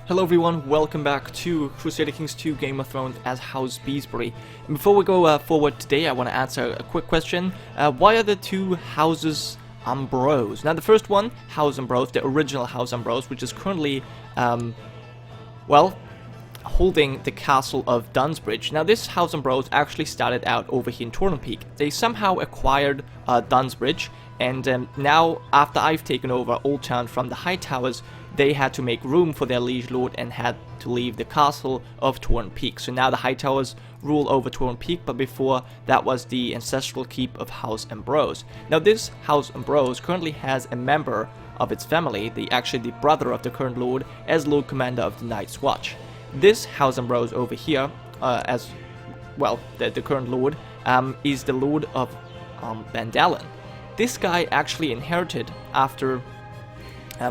Hello everyone, welcome back to Crusader Kings 2 Game of Thrones as House Beesbury. And before we go forward today, I want to answer a quick question. Why are the two houses Imbrose? Now the first one, House Imbrose, the original House Imbrose, which is currently, well, holding the castle of Dunsbridge. Now this House Imbrose actually started out over here in Tornpeak. They somehow acquired Dunsbridge, and now after I've taken over Old Town from the Hightowers, they had to make room for their liege lord and had to leave the castle of Tornpeak. So now the Hightowers rule over Tornpeak, but before that was the ancestral keep of House Imbrose. Now this House Imbrose currently has a member of its family, actually the brother of the current lord, as Lord Commander of the Night's Watch. This House Imbrose over here, as well, the current lord, is the lord of Bandalon. This guy actually inherited after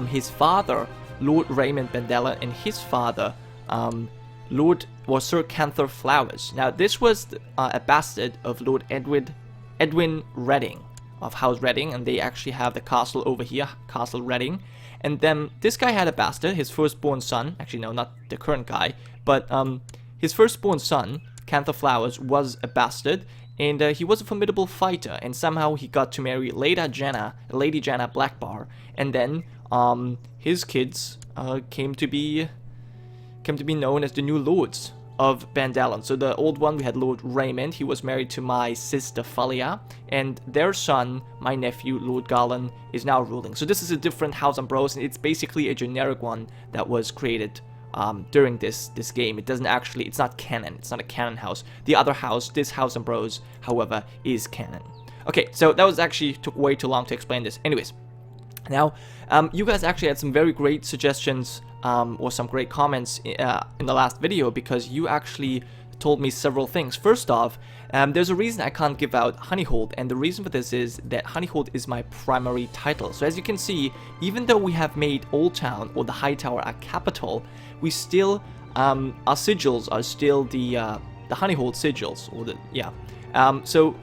his father, Lord Raymond Bandalon, and his father, was Sir Canther Flowers. Now, this was a bastard of Lord Edwin Redding of House Redding, and they actually have the castle over here, Castle Redding. And then this guy had a bastard, his firstborn son. Actually, no, not the current guy, but his firstborn son, Canther Flowers, was a bastard. And he was a formidable fighter, and somehow he got to marry Lady Janna Blackbar, and then his kids came to be known as the new lords of Bandalon. So the old one, we had Lord Raymond. He was married to my sister Falia, and their son, my nephew Lord Garland, is now ruling. So this is a different House Imbrose, and it's basically a generic one that was created during this game. It's not canon. It's not a canon house. The other house, this House Imbrose, however, is canon. Okay, so that was actually took way too long to explain this. Anyways, now you guys actually had some very great suggestions or some great comments in the last video, because you actually told me several things. First off, there's a reason I can't give out Honeyholt, and the reason for this is that Honeyholt is my primary title. So as you can see, even though we have made Old Town or the Hightower our capital, we still our sigils are still the Honeyholt sigils, or so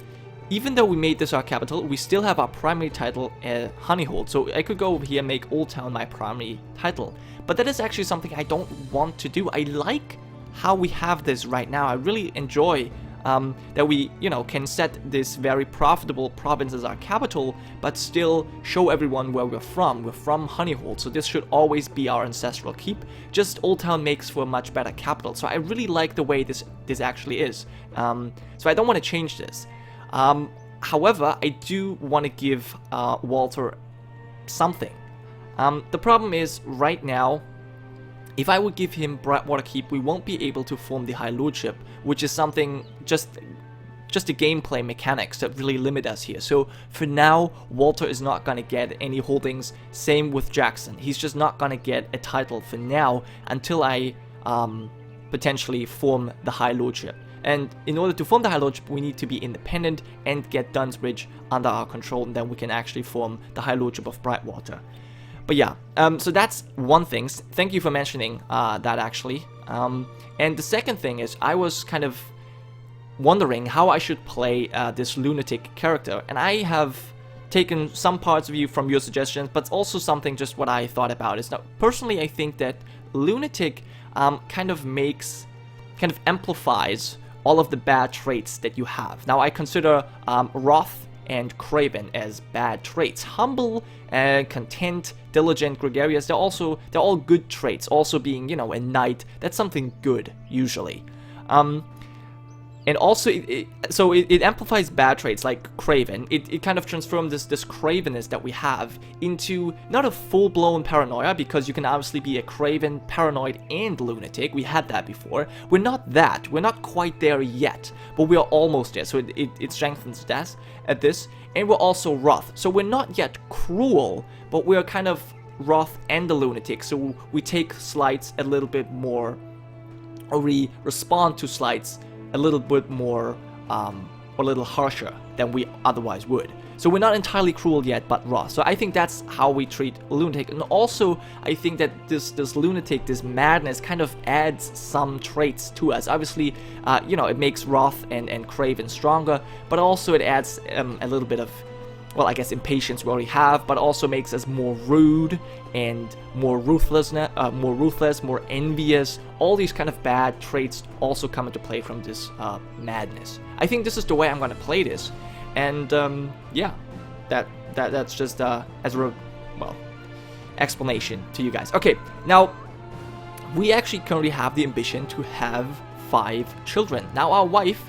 even though we made this our capital, we still have our primary title, Honeyholt. So I could go over here and make Old Town my primary title, but that is actually something I don't want to do. I like how we have this right now. I really enjoy that we, can set this very profitable province as our capital, but still show everyone where we're from. We're from Honeyholt, so this should always be our ancestral keep. Just Old Town makes for a much better capital. So I really like the way this actually is. So I don't want to change this. However, I do want to give Walter something. The problem is, right now, if I would give him Brightwater Keep, we won't be able to form the High Lordship, which is something just the gameplay mechanics that really limit us here. So for now, Walter is not going to get any holdings. Same with Jackson. He's just not going to get a title for now until I potentially form the High Lordship. And in order to form the High Lordship, we need to be independent and get Dunsbridge under our control, and then we can actually form the High Lordship of Brightwater. But yeah, so that's one thing. Thank you for mentioning that, actually. And the second thing is, I was kind of wondering how I should play this lunatic character, and I have taken some parts of you from your suggestions, but also something just what I thought about is, now personally I think that lunatic kind of amplifies all of the bad traits that you have. Now I consider wrath and craven as bad traits. Humble, content, diligent, gregarious, they're all good traits. Also being, a knight, that's something good, usually. And also, it amplifies bad traits like craven. It kind of transforms this cravenness that we have into not a full-blown paranoia, because you can obviously be a craven, paranoid, and lunatic. We had that before. We're not that. We're not quite there yet, but we are almost there. So it strengthens that at this. And we're also wrath. So we're not yet cruel, but we're kind of wrath and the lunatic. So we take slights a little bit more, or we respond to slights a little bit more, or a little harsher than we otherwise would. So we're not entirely cruel yet, but wrath. So I think that's how we treat lunatic. And also, I think that this lunatic, this madness, kind of adds some traits to us. Obviously, it makes wrath and craven stronger, but also it adds a little bit of, well, I guess impatience we already have, but also makes us more rude and more ruthless, more envious. All these kind of bad traits also come into play from this madness. I think this is the way I'm going to play this, and yeah, that's just as a explanation to you guys. Okay, now we actually currently have the ambition to have 5 children. Now our wife,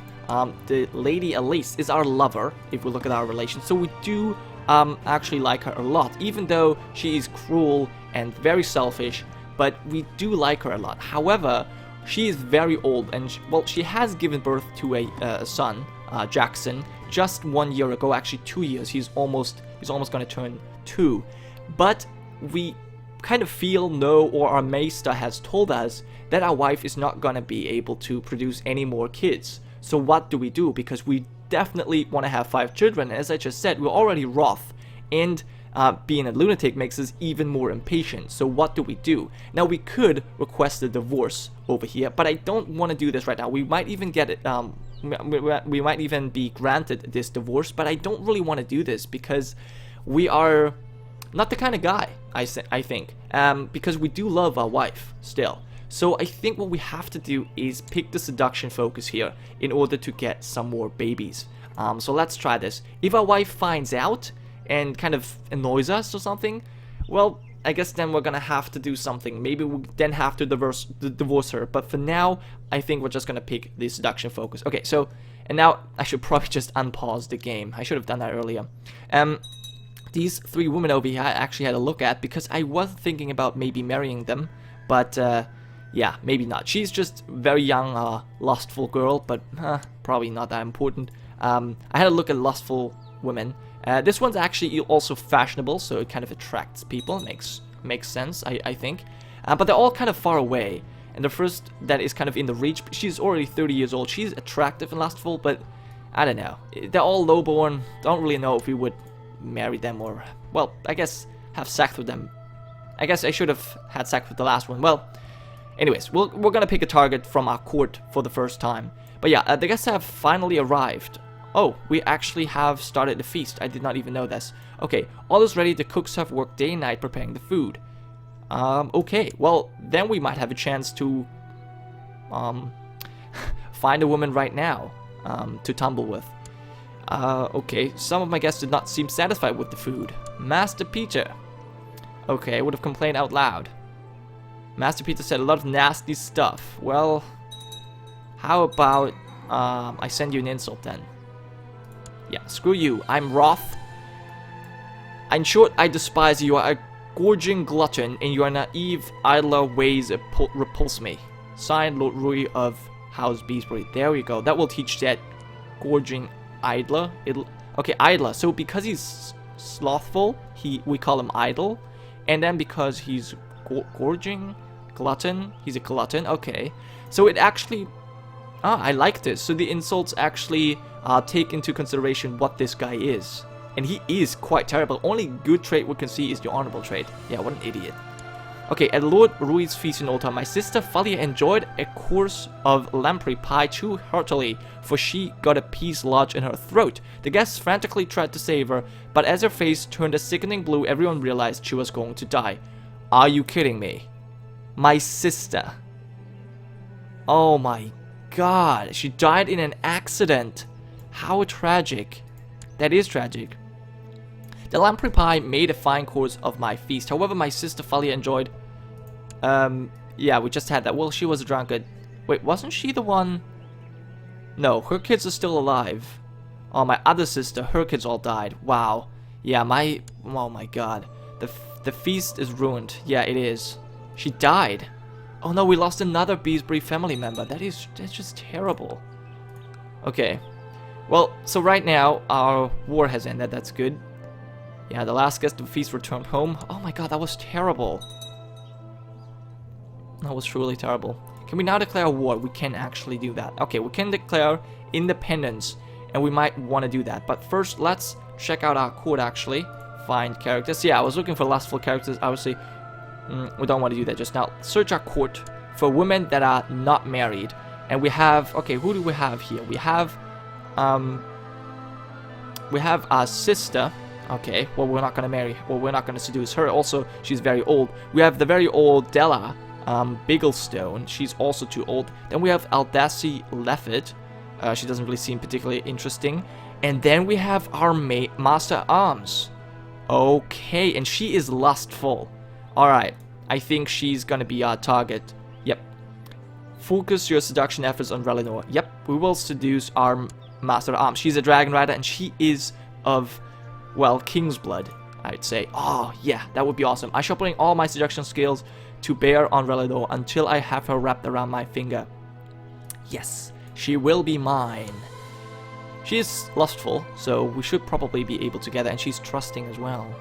the Lady Elise, is our lover if we look at our relation, so we do actually like her a lot, even though she is cruel and very selfish, but we do like her a lot. However, she is very old, and she has given birth to a son, Jackson, just 1 year ago, actually 2 years. He's almost going to turn 2, but we kind of or our maester has told us that our wife is not going to be able to produce any more kids. So what do we do? Because we definitely want to have 5 children. As I just said, we're already wroth, and being a lunatic makes us even more impatient. So what do we do? Now we could request a divorce over here, but I don't want to do this right now. We might even get it, we might even be granted this divorce, but I don't really want to do this because we are not the kind of guy, I think, because we do love our wife still. So I think what we have to do is pick the seduction focus here in order to get some more babies. So let's try this. If our wife finds out and kind of annoys us or something, well, I guess then we're gonna have to do something. Maybe we then have to divorce her. But for now, I think we're just gonna pick the seduction focus. Okay, so, and now I should probably just unpause the game. I should have done that earlier. These 3 women over here I actually had a look at because I was thinking about maybe marrying them, but yeah, maybe not. She's just very young, lustful girl, but probably not that important. I had a look at lustful women. This one's actually also fashionable, so it kind of attracts people. Makes sense, I think. But they're all kind of far away, and the first that is kind of in the reach, she's already 30 years old. She's attractive and lustful, but I don't know. They're all lowborn. Don't really know if we would marry them or, well, I guess have sex with them. I guess I should have had sex with the last one. Well, anyways, we're gonna pick a target from our court for the first time. But yeah, the guests have finally arrived. Oh, we actually have started the feast. I did not even know this. Okay, all is ready. The cooks have worked day and night preparing the food. Okay, well, then we might have a chance to find a woman right now to tumble with. Okay, some of my guests did not seem satisfied with the food. Master Peter. Okay, I would have complained out loud. Master Peter said a lot of nasty stuff. Well, how about I send you an insult then? Yeah, screw you. I'm wroth. In short, I despise you. You are a gorging glutton, and your naive, idler ways repulse me. Signed, Lord Rui of House Beesbury. There we go. That will teach that gorging idler. Okay, idler. So because he's slothful, we call him idle, and then because he's gorging glutton, he's a glutton. Okay, so it actually, I like this. So the insults actually take into consideration what this guy is, and he is quite terrible. Only good trait we can see is the honorable trait. Yeah, what an idiot. Okay, at Lord Rui's feast in Old Town, my sister Thalia enjoyed a course of lamprey pie too heartily, for she got a piece lodged in her throat. The guests frantically tried to save her, but as her face turned a sickening blue, everyone realized she was going to die. Are you kidding me? My sister. Oh my god, she died in an accident. How tragic. That is tragic. The lamprey pie made a fine course of my feast. However, my sister Thalia enjoyed... yeah, we just had that. Well, she was a drunkard. Wait, wasn't she the one... No, her kids are still alive. Oh, my other sister, her kids all died. Wow. Yeah, oh my god. The feast is ruined. Yeah, it is. She died. Oh no, we lost another Beesbury family member. That's just terrible. Okay. Well, so right now, our war has ended. That's good. Yeah, the last guest of the feast returned home. Oh my god, that was terrible. That was truly terrible. Can we now declare war? We can actually do that. Okay, we can declare independence, and we might want to do that. But first, let's check out our court, actually. Find characters. Yeah, I was looking for lustful characters. Obviously, we don't want to do that just now. Search our court for women that are not married. And we have... Okay, who do we have here? We have our sister. Okay, well, we're not gonna marry. Well, we're not gonna seduce her. Also, she's very old. We have the very old Della Bigglestone. She's also too old. Then we have Aldaci Leffit. She doesn't really seem particularly interesting. And then we have our Master Arms. Okay, and she is lustful. Alright, I think she's gonna be our target. Yep. Focus your seduction efforts on Rhaenyra. Yep, we will seduce our Master Arms. She's a dragon rider, and she is of, well, king's blood, I'd say. Oh, yeah, that would be awesome. I shall bring all my seduction skills to bear on Rhaenyra until I have her wrapped around my finger. Yes, she will be mine. She is lustful, so we should probably be able to get her, and she's trusting as well.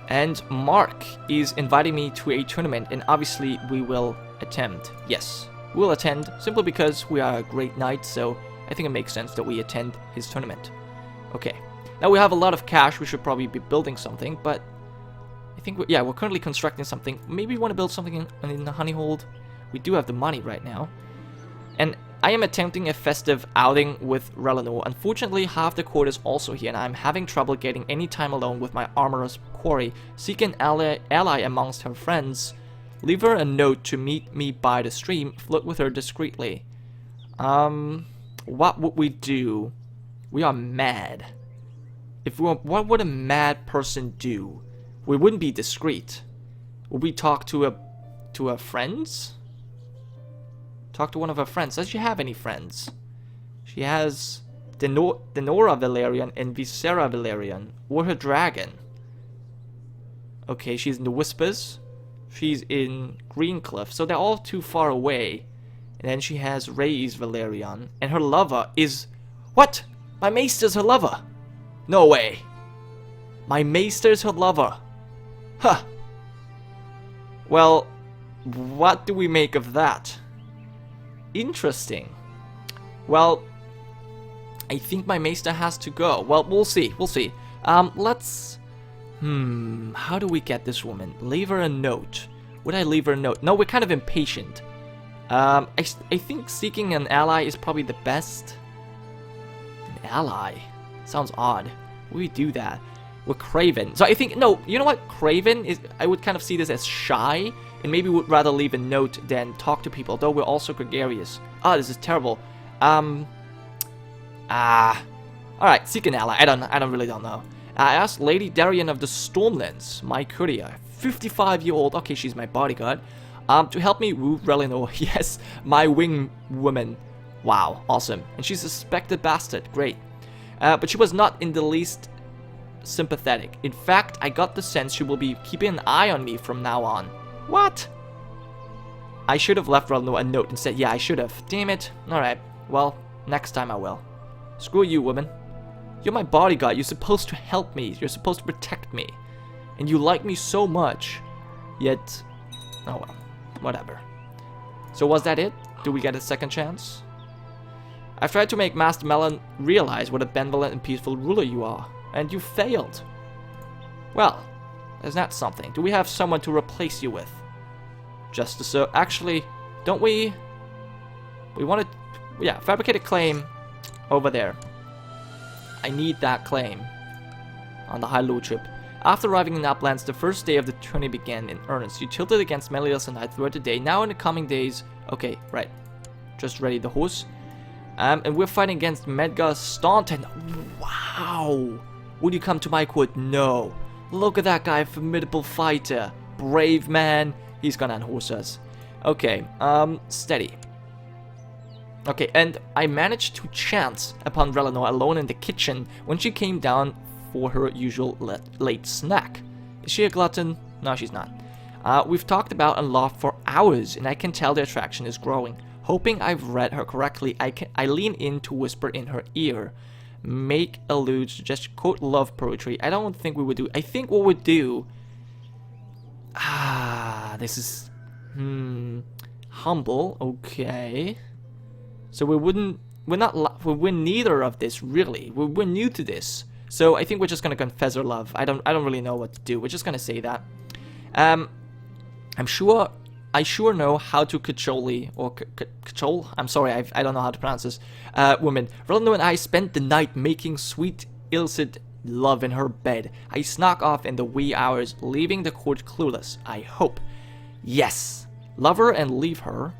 And Mark is inviting me to a tournament, and obviously we will attempt. Yes, we'll attend, simply because we are a great knight, so I think it makes sense that we attend his tournament. Okay, now we have a lot of cash. We should probably be building something, but I think, we're currently constructing something. Maybe we want to build something in the Honeyholt. We do have the money right now. And I am attempting a festive outing with Rhaenyra. Unfortunately, half the court is also here, and I'm having trouble getting any time alone with my armorer's quarry. Seek an ally amongst her friends. Leave her a note to meet me by the stream. Flirt with her discreetly. What would we do? We are mad. What would a mad person do? We wouldn't be discreet. Would we talk to her friends? Talk to one of her friends. Does she have any friends? She has Denora Valerian and Visera Valerian. Or her dragon. Okay, she's in the Whispers. She's in Greencliff. So they're all too far away. And then she has Rhaes Valerian. And her lover is... What? My maester's her lover. No way. My maester's her lover. Huh. Well, what do we make of that? Interesting. Well, I think my maester has to go. Well, we'll see. We'll see. Let's... how do we get this woman? Leave her a note. Would I leave her a note? No, we're kind of impatient. I think seeking an ally is probably the best. An ally? Sounds odd. Would we do that? We're Craven. So I think, no, you know what? Craven is, I would kind of see this as shy, and maybe would rather leave a note than talk to people, though we're also gregarious. Ah, this is terrible. Alright, seek an ally. I really don't know. I asked Lady Darien of the Stormlands, my courier, 55-year-old, okay, she's my bodyguard, to help me woo Rhaenyra. Yes, my wing woman. Wow, awesome. And she's a suspected bastard, great. But she was not in the least sympathetic. In fact, I got the sense she will be keeping an eye on me from now on. What? I should have left Rhaenyra a note and said, yeah, I should have. Damn it. Alright, well, next time I will. Screw you, woman. You're my bodyguard. You're supposed to help me. You're supposed to protect me. And you like me so much. Yet, oh well, whatever. So was that it? Do we get a second chance? I've tried to make Master Melon realize what a benevolent and peaceful ruler you are. And you failed. Well, is that something? Do we have someone to replace you with? Just so. Actually, don't we? We want to. Yeah, fabricate a claim over there. I need that claim on the High Lordship. After arriving in Uplands, the first day of the tourney began in earnest. You tilted against Melios and I throughout the day. Now in the coming days. Okay, right. Just ready the horse. And we're fighting against Medgar Staunton. Wow. Would you come to my court? No. Look at that guy, formidable fighter. Brave man. He's gonna unhorse us. Okay, steady. Okay, and I managed to chance upon Rhaenyra alone in the kitchen when she came down for her usual late snack. Is she a glutton? No, she's not. We've talked about and laughed for hours, and I can tell the attraction is growing. Hoping I've read her correctly, I lean in to whisper in her ear. Make allude to just quote love poetry. I don't think we would do. I think what we'd do. This is humble. Okay. So we're neither of this really. We're new to this. So I think we're just gonna confess our love. I don't really know what to do. We're just gonna say that. I'm sure I sure know how to cajole. I'm sorry, I don't know how to pronounce this. Woman. Rhaenyra and I spent the night making sweet, illicit love in her bed. I snuck off in the wee hours, leaving the court clueless. I hope. Yes. Love her and leave her.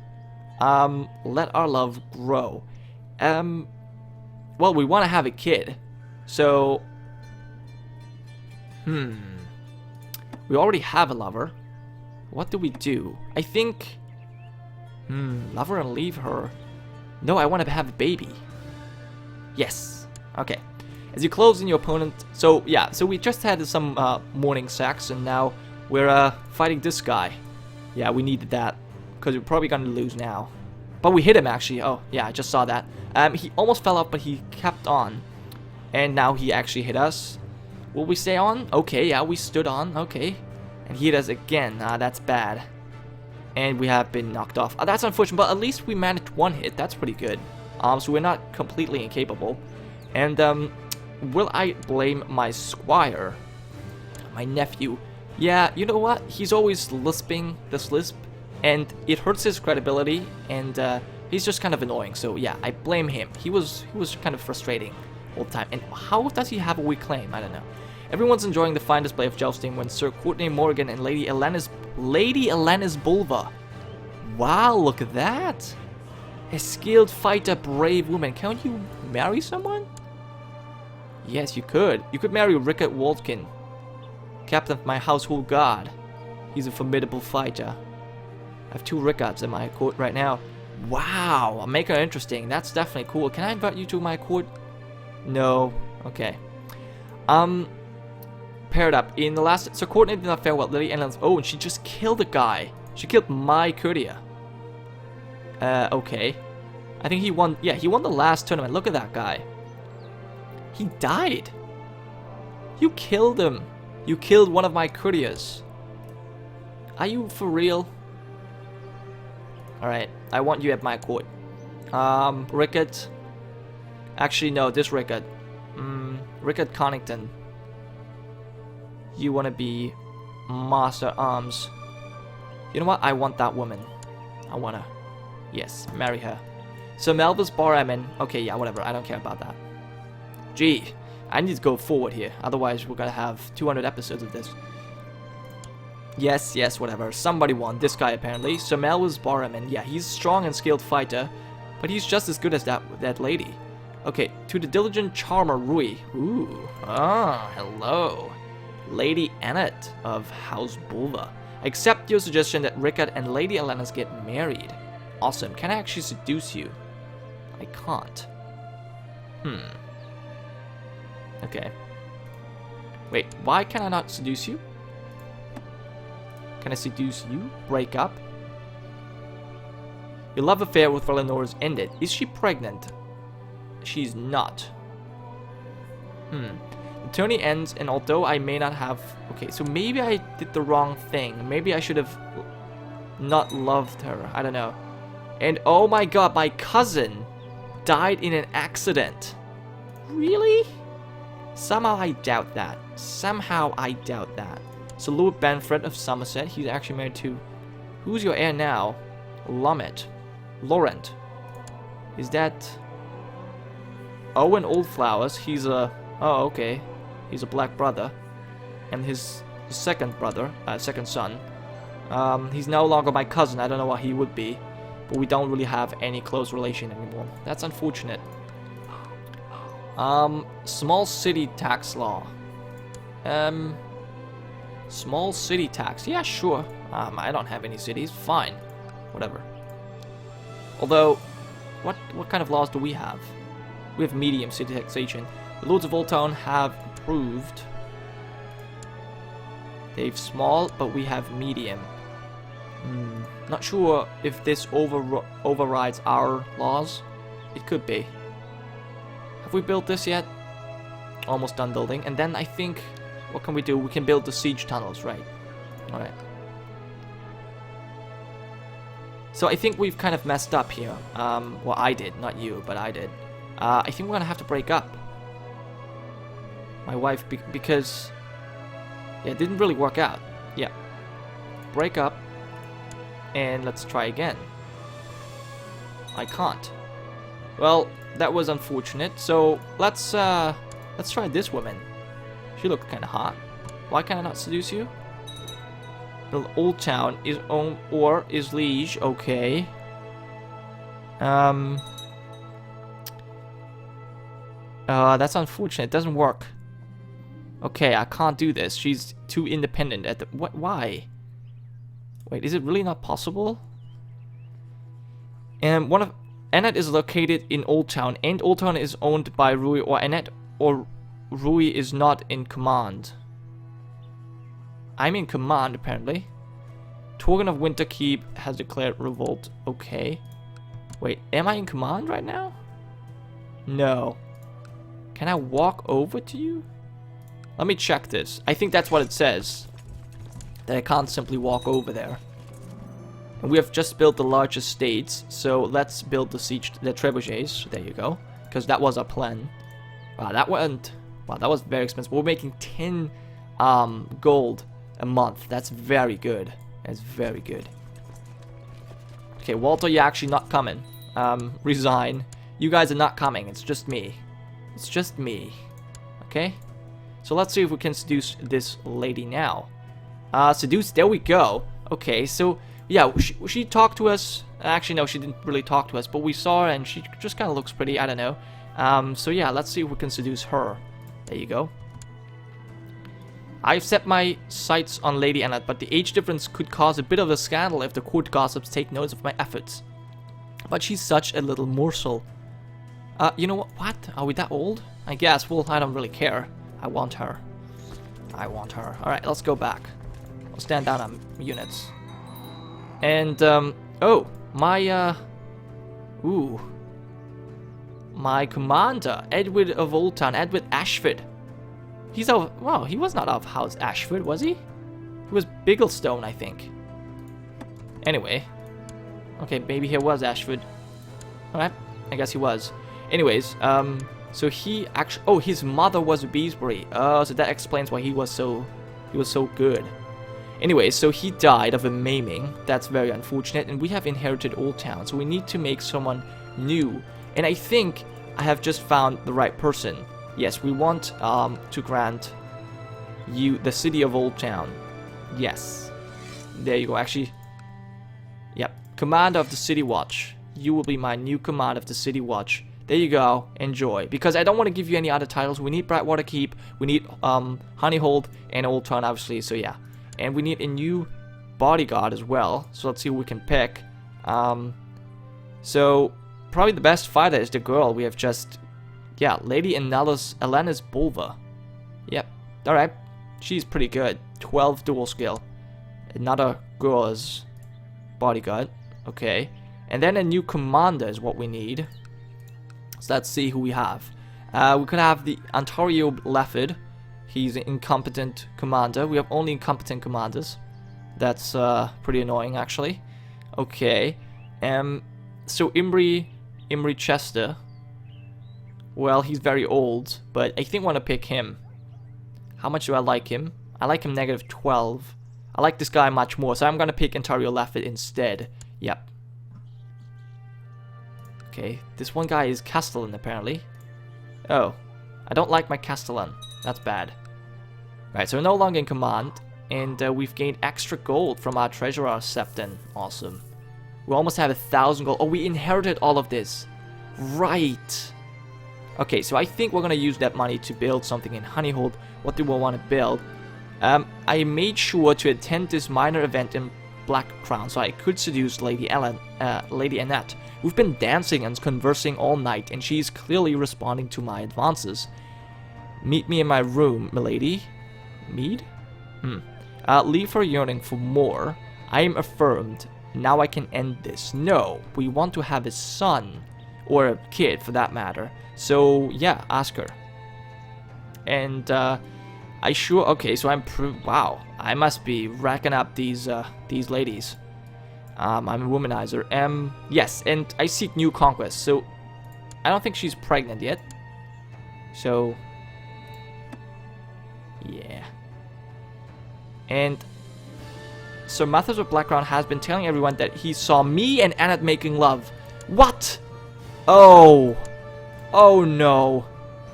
Let our love grow. Well, we want to have a kid. So, we already have a lover. What do we do? I think, love her and leave her. No, I want to have a baby. Yes. Okay. As you close in your opponent, so yeah, so we just had some morning sex, and now we're fighting this guy. Yeah, we needed that, because we're probably gonna lose now. But we hit him actually. Oh, yeah, I just saw that. He almost fell off, but he kept on. And now he actually hit us. Will we stay on? Okay, yeah, we stood on. Okay. And he hit us again. That's bad. And we have been knocked off. That's unfortunate, but at least we managed one hit. That's pretty good. So we're not completely incapable. And, will I blame my squire? My nephew. Yeah, you know what? He's always lisping this lisp. And it hurts his credibility, and he's just kind of annoying. So yeah, I blame him. He was kind of frustrating all the time. And how does he have a weak claim? I don't know. Everyone's enjoying the fine display of jousting when Sir Courtney Morgan and Lady Elena's Bulva. Wow, look at that! A skilled fighter, brave woman. Can't you marry someone? Yes, you could. You could marry Rickard Waltkin, captain of my household guard. He's a formidable fighter. I have 2 Rickards in my court right now. Wow, make her interesting. That's definitely cool. Can I invite you to my court? No. Okay. Paired up. In the last... So Courtney did not fare well. Lady Ellen's... Oh, and she just killed a guy. She killed my courtier. Okay. I think he won... Yeah, he won the last tournament. Look at that guy. He died. You killed him. You killed one of my courtiers. Are you for real? Alright, I want you at my court. Rickard. Actually, no, this Rickard. Rickard Connington. You want to be Master Arms. You know what? I want that woman. I want to. Yes, marry her. So Melvis Boraman. Okay, yeah, whatever. I don't care about that. Gee, I need to go forward here. Otherwise, we're going to have 200 episodes of this. Yes, yes, whatever. Somebody won. This guy, apparently. Sir Melvis Boraman. Yeah, he's a strong and skilled fighter, but he's just as good as that lady. Okay, to the diligent charmer, Rui. Ooh. Ah, hello. Lady Annette of House Bulva. Accept your suggestion that Rickard and Lady Elena's get married. Awesome. Can I actually seduce you? I can't. Okay. Wait, why can I not seduce you? Can I seduce you? Break up? Your love affair with Rhaenyra's ended. Is she pregnant? She's not. The tourney ends, and although I may not have... Okay, so maybe I did the wrong thing. Maybe I should have not loved her. I don't know. And oh my god, my cousin died in an accident. Really? Somehow I doubt that. Somehow I doubt that. So Lord Benfred of Somerset, he's actually married to... Who's your heir now? Laurent. Is that... Owen Oldflowers, he's a... Oh, okay. He's a black brother. And his second brother, second son. He's no longer my cousin. I don't know what he would be. But we don't really have any close relation anymore. That's unfortunate. Small city tax law. Small city tax. Yeah, sure. I don't have any cities. Fine. Whatever. Although, what kind of laws do we have? We have medium city taxation. The Lords of Old Town have approved. They've small, but we have medium. Not sure if this overrides our laws. It could be. Have we built this yet? Almost done building. And then I think, what can we do? We can build the siege tunnels, right? Alright. So I think we've kind of messed up here. Well, I did. Not you, but I did. I think we're gonna have to break up. My wife, because... Yeah, it didn't really work out. Yeah. Break up. And let's try again. I can't. Well, that was unfortunate. So let's try this woman. She looked kind of hot. Why can I not seduce you? The Old Town is owned or is liege. Okay. That's unfortunate. It doesn't work. Okay, I can't do this. She's too independent at the... What? Why? Wait, is it really not possible? And one of... Annette is located in Old Town, and Old Town is owned by Rui, or Annette or Rui is not in command. I'm in command, apparently. Torgon of Winterkeep has declared revolt. Okay. Wait, am I in command right now? No. Can I walk over to you? Let me check this. I think that's what it says. That I can't simply walk over there. And we have just built the large estates, so let's build the trebuchets. There you go. Because that was our plan. Wow, that was very expensive. We're making 10 gold a month. That's very good. That's very good. Okay, Walter, you're actually not coming. Resign. You guys are not coming. It's just me. It's just me. Okay? So let's see if we can seduce this lady now. Seduce, there we go. Okay, so, yeah, she talked to us. Actually, no, she didn't really talk to us, but we saw her and she just kind of looks pretty. I don't know. So, yeah, let's see if we can seduce her. There you go. I've set my sights on Lady Annette, but the age difference could cause a bit of a scandal if the court gossips take notice of my efforts. But she's such a little morsel. You know what? What? Are we that old? I guess. Well, I don't really care. I want her. I want her. Alright, let's go back. I'll stand down on units. And, oh, my, my commander, Edward of Old Town, Edward Ashford. He's of, well, he was not of House Ashford, was he? He was Bigglestone, I think. Anyway. Okay, maybe he was Ashford. Alright, I guess he was. Anyways, so he actually, oh, his mother was a Beesbury. Oh, so that explains why he was so good. Anyway, so he died of a maiming. That's very unfortunate, and we have inherited Old Town, so we need to make someone new. And I think I have just found the right person. Yes, we want to grant you the city of Old Town. Yes. There you go. Actually, yep. Commander of the City Watch. You will be my new commander of the City Watch. There you go. Enjoy. Because I don't want to give you any other titles. We need Brightwater Keep. We need Honeyholt and Old Town, obviously. So yeah. And we need a new bodyguard as well. So let's see who we can pick. So probably the best fighter is the girl we have just... Yeah, Lady Elena's Bulva. Yep. Alright. She's pretty good. 12 dual skill. Another girl as bodyguard. Okay. And then a new commander is what we need. So let's see who we have. We could have the Ontario Lefford. He's an incompetent commander. We have only incompetent commanders. That's pretty annoying, actually. Okay. So Imbry Chester. Well, he's very old, but I think I want to pick him. How much do I like him? I like him -12. I like this guy much more, so I'm going to pick Ontario Lefford instead. Yep. Okay, this one guy is Castellan, apparently. Oh, I don't like my Castellan. That's bad. Right, so we're no longer in command, and we've gained extra gold from our treasurer, Septon. Awesome. We almost have 1,000 gold. Oh, we inherited all of this. Right. Okay, so I think we're going to use that money to build something in Honeyholt. What do we want to build? I made sure to attend this minor event in Black Crown, so I could seduce Lady Annette. We've been dancing and conversing all night, and she's clearly responding to my advances. Meet me in my room, milady. Mead? Leave her yearning for more. I am affirmed. Now I can end this. No, we want to have a son. Or a kid, for that matter. So, yeah, ask her. And, I sure... Okay, so I'm... Wow, I must be racking up these ladies. I'm a womanizer. Yes, and I seek new conquests. So, I don't think she's pregnant yet. So... Yeah. And... Sir Mathers of Blackground has been telling everyone that he saw me and Annette making love. What? Oh. Oh no.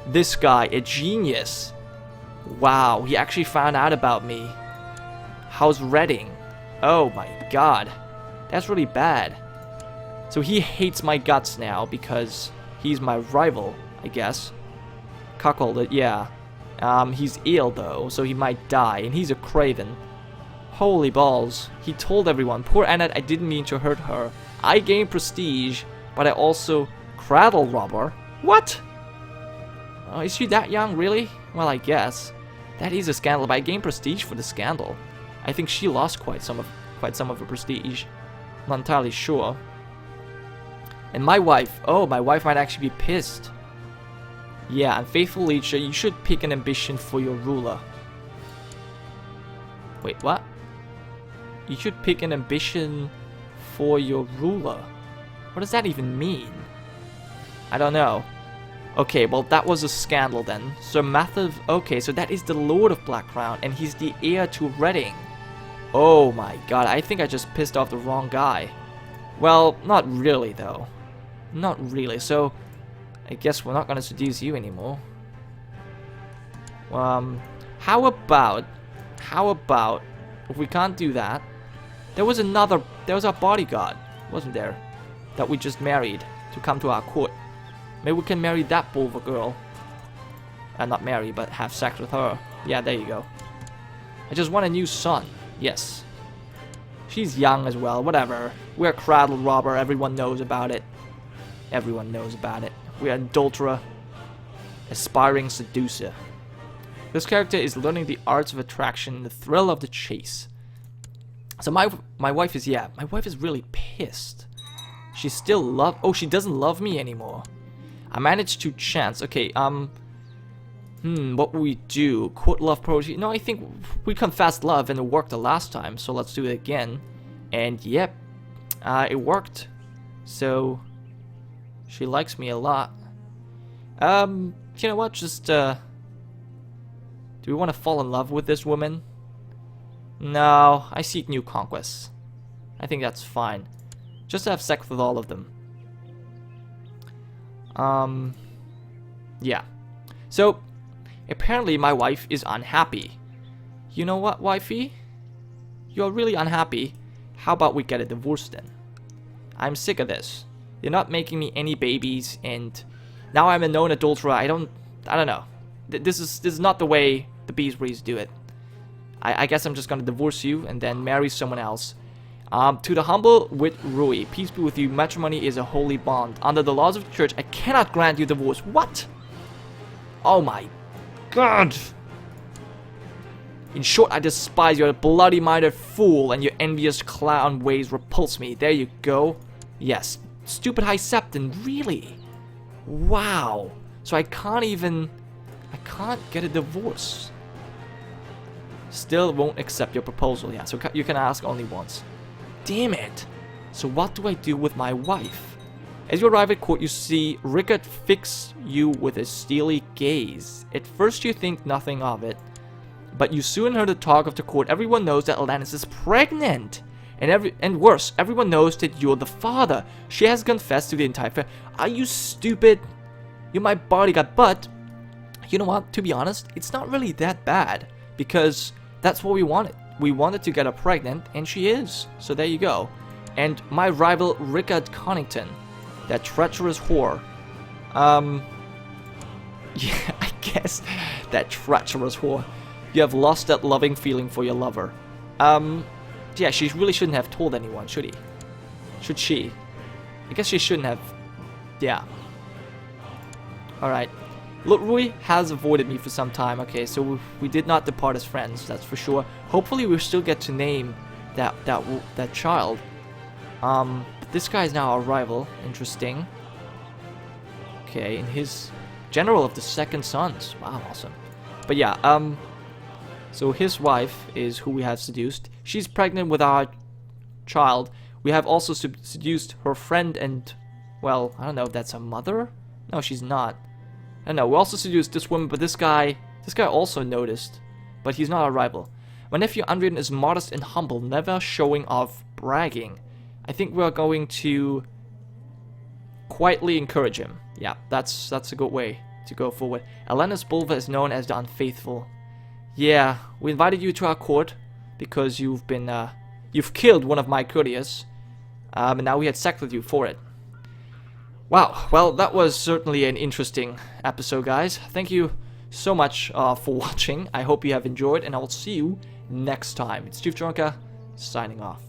This guy, a genius. Wow, he actually found out about me. House Redding. Oh my god. That's really bad. So he hates my guts now because he's my rival, I guess. Cuckolded, yeah. He's ill though, so he might die, and he's a craven. Holy balls. He told everyone, poor Annette, I didn't mean to hurt her. I gained prestige, but I also cradle robber. What? Oh, is she that young, really? Well, I guess. That is a scandal, but I gained prestige for the scandal. I think she lost quite some of her prestige. Not entirely sure. And my wife. Oh, my wife might actually be pissed. Yeah, unfaithful leader, you should pick an ambition for your ruler. Wait, what? You should pick an ambition for your ruler. What does that even mean? I don't know. Okay, well that was a scandal then. Sir Matthew, okay, so that is the Lord of Blackground, and he's the heir to Redding. Oh my god, I think I just pissed off the wrong guy. Well, not really though. Not really, so I guess we're not gonna seduce you anymore. How about if we can't do that? There was our bodyguard, wasn't there? That we just married to come to our court. Maybe we can marry that Bulver girl. Not marry, but have sex with her. Yeah, there you go. I just want a new son. Yes. She's young as well, whatever. We're a cradle robber, everyone knows about it. Everyone knows about it. We're adulterer. Aspiring seducer. This character is learning the arts of attraction and the thrill of the chase. So my wife is, yeah, my wife is really pissed. She still she doesn't love me anymore. I managed to chance. Okay, what will we do? Court love protege? No, I think we confessed love and it worked the last time, so let's do it again. And yep, it worked. So she likes me a lot. You know what? Just do we want to fall in love with this woman? No, I seek new conquests. I think that's fine. Just to have sex with all of them. Yeah. So, apparently my wife is unhappy. You know what, wifey? You're really unhappy. How about we get a divorce then? I'm sick of this. You're not making me any babies, and now I'm a known adulterer. I don't know. This is not the way the Beesburys do it. I guess I'm just gonna divorce you and then marry someone else. To the humble with Rui, peace be with you. Matrimony is a holy bond. Under the laws of the church, I cannot grant you divorce. What? Oh my god. In short, I despise you, a bloody-minded fool, and your envious clown ways repulse me. There you go. Yes. Stupid High Septon, really? Wow. So I can't get a divorce. Still won't accept your proposal. Yeah, so you can ask only once. Damn it. So what do I do with my wife? As you arrive at court, you see Rickard fix you with a steely gaze. At first you think nothing of it, but you soon heard the talk of the court. Everyone knows that Alanis is pregnant. And worse, everyone knows that you're the father. She has confessed to the entire family. Are you stupid? You're my bodyguard. But, you know what? To be honest, it's not really that bad. Because that's what we wanted. We wanted to get her pregnant, and she is. So there you go. And my rival, Rickard Connington. That treacherous whore. Yeah, I guess. That treacherous whore. You have lost that loving feeling for your lover. Yeah, she really shouldn't have told anyone, should he? Should she? I guess she shouldn't have. Yeah. Alright. Look, Rui has avoided me for some time. Okay, so we did not depart as friends, that's for sure. Hopefully we'll still get to name that child. But this guy is now our rival. Interesting. Okay, and his general of the Second Sons. Wow, awesome. But yeah, so his wife is who we have seduced. She's pregnant with our child. We have also seduced her friend and, well, I don't know if that's a mother? No, she's not. I don't know, we also seduced this woman, but this guy also noticed. But he's not our rival. My nephew Andrian is modest and humble, never showing off bragging. I think we're going to quietly encourage him. Yeah, that's a good way to go forward. Elenis Bulva is known as the unfaithful. Yeah, we invited you to our court because you've been, you've killed one of my courtiers. And now we had sacked you for it. Wow, well, that was certainly an interesting episode, guys. Thank you so much for watching. I hope you have enjoyed, and I will see you next time. It's Chief Gironca, signing off.